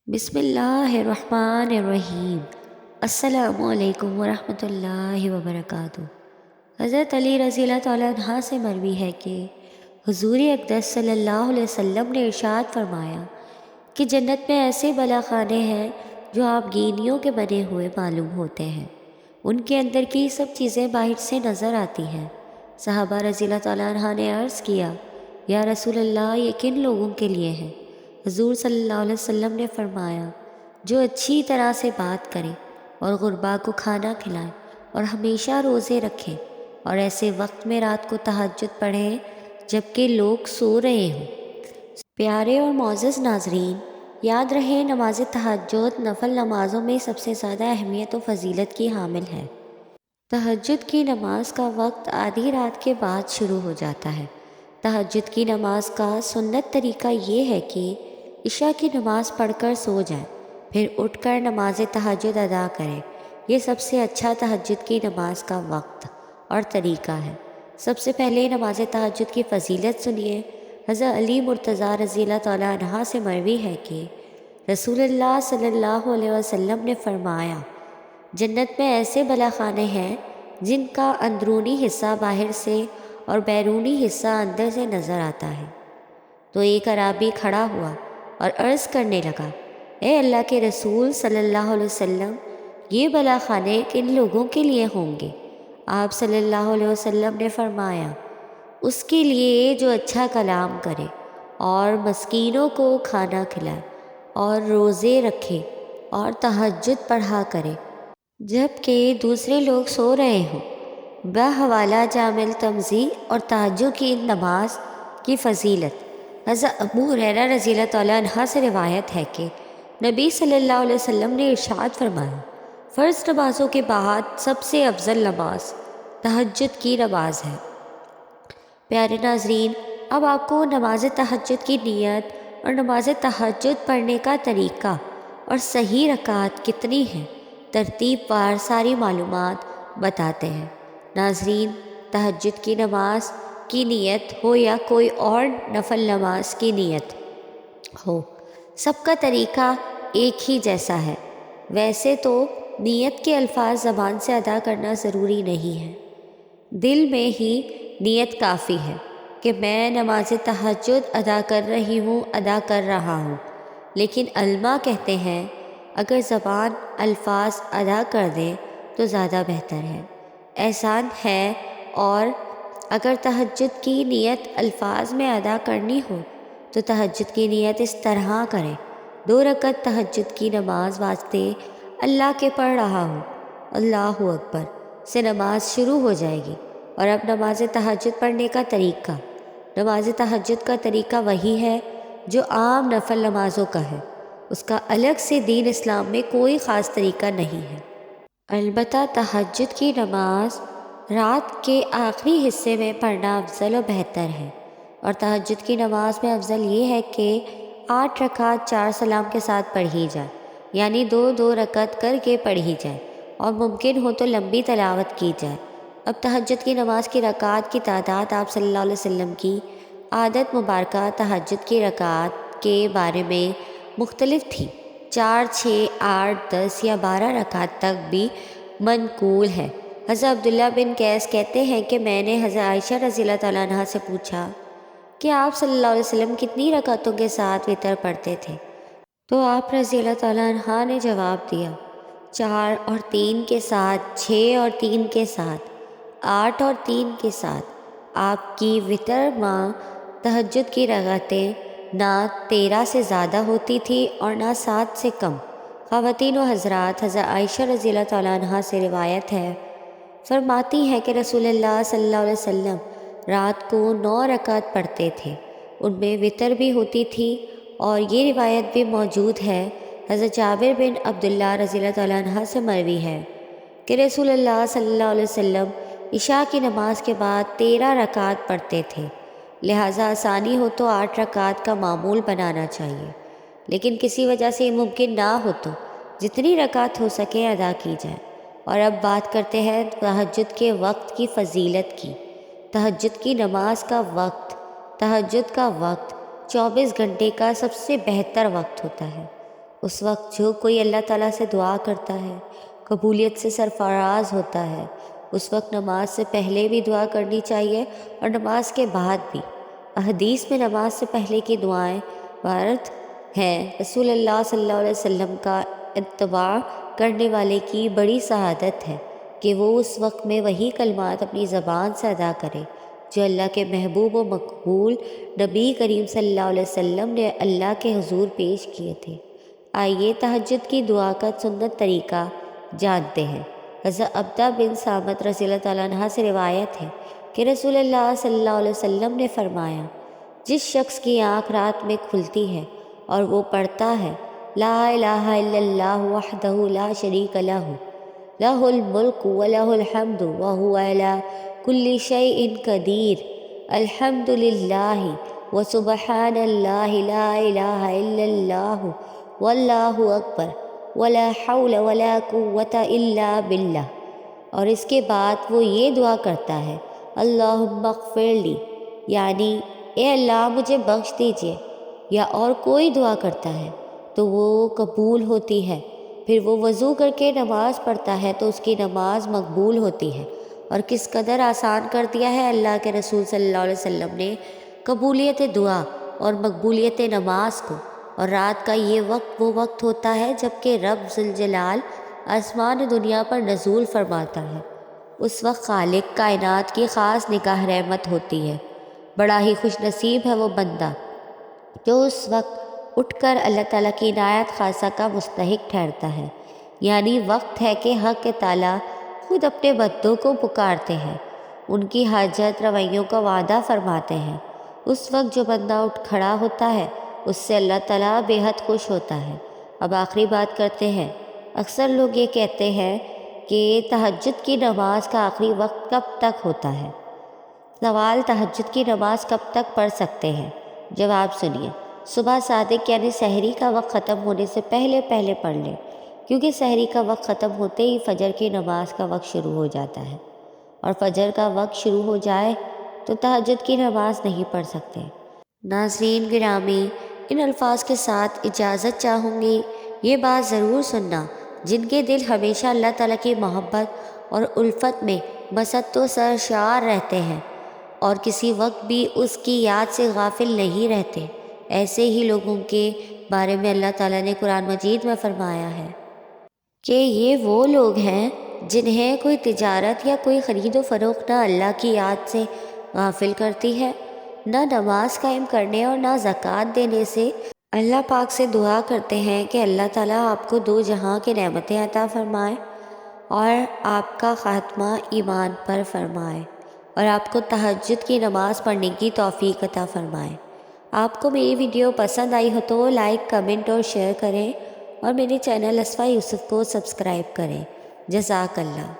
بسم اللہ الرحمن الرحیم۔ السلام علیکم ورحمۃ اللہ وبرکاتہ۔ حضرت علی رضی اللہ تعالیٰ عنہ سے مروی ہے کہ حضور اقدس صلی اللہ علیہ وسلم نے ارشاد فرمایا کہ جنت میں ایسے بلا خانے ہیں جو آپ گینیوں کے بنے ہوئے معلوم ہوتے ہیں، ان کے اندر کی سب چیزیں باہر سے نظر آتی ہیں۔ صحابہ رضی اللہ تعالیٰ عنہ نے عرض کیا، یا رسول اللہ، یہ کن لوگوں کے لیے ہیں؟ حضور صلی اللہ علیہ وسلم نے فرمایا، جو اچھی طرح سے بات کرے اور غربا کو کھانا کھلائیں اور ہمیشہ روزے رکھیں اور ایسے وقت میں رات کو تہجد پڑھیں جب کہ لوگ سو رہے ہوں۔ پیارے اور معزز ناظرین، یاد رہے نماز تہجد نفل نمازوں میں سب سے زیادہ اہمیت و فضیلت کی حامل ہے۔ تہجد کی نماز کا وقت آدھی رات کے بعد شروع ہو جاتا ہے۔ تہجد کی نماز کا سنت طریقہ یہ ہے کہ عشاء کی نماز پڑھ کر سو جائیں، پھر اٹھ کر نماز تہجد ادا کریں۔ یہ سب سے اچھا تہجد کی نماز کا وقت اور طریقہ ہے۔ سب سے پہلے نماز تہجد کی فضیلت سنیے۔ حضرت علی مرتضیٰ رضی اللہ تعالیٰ عنہ سے مروی ہے کہ رسول اللہ صلی اللہ علیہ وسلم نے فرمایا، جنت میں ایسے بلا خانے ہیں جن کا اندرونی حصہ باہر سے اور بیرونی حصہ اندر سے نظر آتا ہے۔ تو ایک اعرابی کھڑا ہوا اور عرض کرنے لگا، اے اللہ کے رسول صلی اللہ علیہ وسلم، یہ بلا خانے کن لوگوں کے لیے ہوں گے؟ آپ صلی اللہ علیہ وسلم نے فرمایا، اس کے لیے جو اچھا کلام کرے اور مسکینوں کو کھانا کھلائے اور روزے رکھے اور تہجد پڑھا کرے جب کہ دوسرے لوگ سو رہے ہوں۔ بحوالہ جامع الترمذی اور تہجد کی نماز کی فضیلت۔ حضرت ابو ہریرہ رضی اللہ تعالیٰ عنہ سے روایت ہے کہ نبی صلی اللہ علیہ وسلم نے ارشاد فرمایا، فرض نمازوں کے بعد سب سے افضل نماز تہجد کی نماز ہے۔ پیارے ناظرین، اب آپ کو نماز تہجد کی نیت اور نماز تہجد پڑھنے کا طریقہ اور صحیح رکعت کتنی ہے ترتیب وار ساری معلومات بتاتے ہیں۔ ناظرین، تہجد کی نماز کی نیت ہو یا کوئی اور نفل نماز کی نیت ہو، سب کا طریقہ ایک ہی جیسا ہے۔ ویسے تو نیت کے الفاظ زبان سے ادا کرنا ضروری نہیں ہے، دل میں ہی نیت کافی ہے کہ میں نماز تہجد ادا کر رہی ہوں، ادا کر رہا ہوں۔ لیکن علماء کہتے ہیں اگر زبان الفاظ ادا کر دیں تو زیادہ بہتر ہے، احسان ہے۔ اور اگر تہجد کی نیت الفاظ میں ادا کرنی ہو تو تہجد کی نیت اس طرح کریں، 2 رکعت تہجد کی نماز واسطے اللہ کے پڑھ رہا ہوں، اللہ اکبر سے نماز شروع ہو جائے گی۔ اور اب نماز تہجد پڑھنے کا طریقہ۔ نماز تہجد کا طریقہ وہی ہے جو عام نفل نمازوں کا ہے، اس کا الگ سے دین اسلام میں کوئی خاص طریقہ نہیں ہے۔ البتہ تہجد کی نماز رات کے آخری حصے میں پڑھنا افضل و بہتر ہے، اور تہجد کی نماز میں افضل یہ ہے کہ 8 رکعت 4 سلام کے ساتھ پڑھی جائے، یعنی 2 رکعت کر کے پڑھی جائے، اور ممکن ہو تو لمبی تلاوت کی جائے۔ اب تہجد کی نماز کی رکعات کی تعداد آپ صلی اللہ علیہ وسلم کی عادت مبارکہ تہجد کی رکعات کے بارے میں مختلف تھی۔ 4، 6، 8، 10 یا 12 رکعت تک بھی منقول ہے۔ حضرت عبداللہ بن قیس کہتے ہیں کہ میں نے حضرت عائشہ رضی اللہ تعالیٰ عنہ سے پوچھا کہ آپ صلی اللہ علیہ وسلم کتنی رکعتوں کے ساتھ وتر پڑھتے تھے؟ تو آپ رضی اللہ تعالیٰ عنہ نے جواب دیا، 4 اور 3 کے ساتھ، 6 اور 3 کے ساتھ، 8 اور 3 کے ساتھ۔ آپ کی وتر ماں تہجد کی رکعتیں نہ 13 سے زیادہ ہوتی تھی اور نہ 7 سے کم۔ خواتین و حضرات، حضرت عائشہ رضی اللہ تعالیٰ عنہ سے روایت ہے، فرماتی ہیں کہ رسول اللہ صلی اللہ علیہ وسلم رات کو 9 رکعت پڑھتے تھے، ان میں وتر بھی ہوتی تھی۔ اور یہ روایت بھی موجود ہے، حضرت جابر بن عبداللہ رضی اللہ تعالیٰ عنہ سے مروی ہے کہ رسول اللہ صلی اللہ علیہ وسلم عشاء کی نماز کے بعد 13 رکعت پڑھتے تھے، لہٰذا آسانی ہو تو 8 رکعت کا معمول بنانا چاہیے، لیکن کسی وجہ سے یہ ممکن نہ ہو تو جتنی رکعت ہو سکے ادا کی جائے۔ اور اب بات کرتے ہیں تہجد کے وقت کی فضیلت کی۔ تہجد کی نماز کا وقت، تہجد کا وقت 24 گھنٹے کا سب سے بہتر وقت ہوتا ہے۔ اس وقت جو کوئی اللہ تعالیٰ سے دعا کرتا ہے قبولیت سے سرفراز ہوتا ہے۔ اس وقت نماز سے پہلے بھی دعا کرنی چاہیے اور نماز کے بعد بھی۔ احادیث میں نماز سے پہلے کی دعائیں وارد ہیں۔ رسول اللہ صلی اللہ علیہ وسلم کا اتباع کرنے والے کی بڑی سعادت ہے کہ وہ اس وقت میں وہی کلمات اپنی زبان سے ادا کرے جو اللہ کے محبوب و مقبول نبی کریم صلی اللہ علیہ وسلم نے اللہ کے حضور پیش کیے تھے۔ آئیے تہجد کی دعا کا سنت طریقہ جانتے ہیں۔ حضرت عبدہ بن صامت رضی اللہ تعالیٰ عنہ سے روایت ہے کہ رسول اللہ صلی اللہ علیہ وسلم نے فرمایا، جس شخص کی آنکھ رات میں کھلتی ہے اور وہ پڑھتا ہے لا الہ الا اللہ وحدہ لا شریک لہ لہ الملک ولہ الحمد وہو علی کل شیء قدیر الحمد للہ وسبحان اللہ لا الہ الا اللہ واللہ اکبر ولا حول ولا قوة الا باللہ، اور اس کے بعد وہ یہ دعا کرتا ہے اللہم اغفر لی، یعنی اے اللہ مجھے بخش دیجئے، یا اور کوئی دعا کرتا ہے تو وہ قبول ہوتی ہے۔ پھر وہ وضو کر کے نماز پڑھتا ہے تو اس کی نماز مقبول ہوتی ہے۔ اور کس قدر آسان کر دیا ہے اللہ کے رسول صلی اللہ علیہ وسلم نے قبولیت دعا اور مقبولیت نماز کو۔ اور رات کا یہ وقت وہ وقت ہوتا ہے جب کہ رب ذوالجلال آسمان دنیا پر نزول فرماتا ہے۔ اس وقت خالق کائنات کی خاص نگاہ رحمت ہوتی ہے۔ بڑا ہی خوش نصیب ہے وہ بندہ جو اس وقت اٹھ کر اللہ تعالیٰ کی عنایت خاصہ کا مستحق ٹھہرتا ہے، یعنی وقت ہے کہ حق تعالیٰ خود اپنے بندوں کو پکارتے ہیں، ان کی حاجت رویوں کا وعدہ فرماتے ہیں۔ اس وقت جو بندہ اٹھ کھڑا ہوتا ہے اس سے اللہ تعالیٰ بے حد خوش ہوتا ہے۔ اب آخری بات کرتے ہیں۔ اکثر لوگ یہ کہتے ہیں کہ تہجد کی نماز کا آخری وقت کب تک ہوتا ہے؟ سوال، تہجد کی نماز کب تک پڑھ سکتے ہیں؟ جواب سنیے، صبح صادق یعنی سحری کا وقت ختم ہونے سے پہلے پڑھ لیں، کیونکہ سحری کا وقت ختم ہوتے ہی فجر کی نماز کا وقت شروع ہو جاتا ہے، اور فجر کا وقت شروع ہو جائے تو تہجد کی نماز نہیں پڑھ سکتے۔ ناظرین گرامی، ان الفاظ کے ساتھ اجازت چاہوں گی۔ یہ بات ضرور سننا، جن کے دل ہمیشہ اللہ تعالیٰ کی محبت اور الفت میں مسد و سرشار رہتے ہیں اور کسی وقت بھی اس کی یاد سے غافل نہیں رہتے، ایسے ہی لوگوں کے بارے میں اللہ تعالیٰ نے قرآن مجید میں فرمایا ہے کہ یہ وہ لوگ ہیں جنہیں کوئی تجارت یا کوئی خرید و فروخت نہ اللہ کی یاد سے غافل کرتی ہے، نہ نماز قائم کرنے اور نہ زکوٰۃ دینے سے۔ اللہ پاک سے دعا کرتے ہیں کہ اللہ تعالیٰ آپ کو دو جہاں کی نعمتیں عطا فرمائے اور آپ کا خاتمہ ایمان پر فرمائے اور آپ کو تہجد کی نماز پڑھنے کی توفیق عطا فرمائے۔ آپ کو میری ویڈیو پسند آئی ہو تو لائک، کمنٹ اور شیئر کریں اور میرے چینل اسفا یوسف کو سبسکرائب کریں۔ جزاک اللہ۔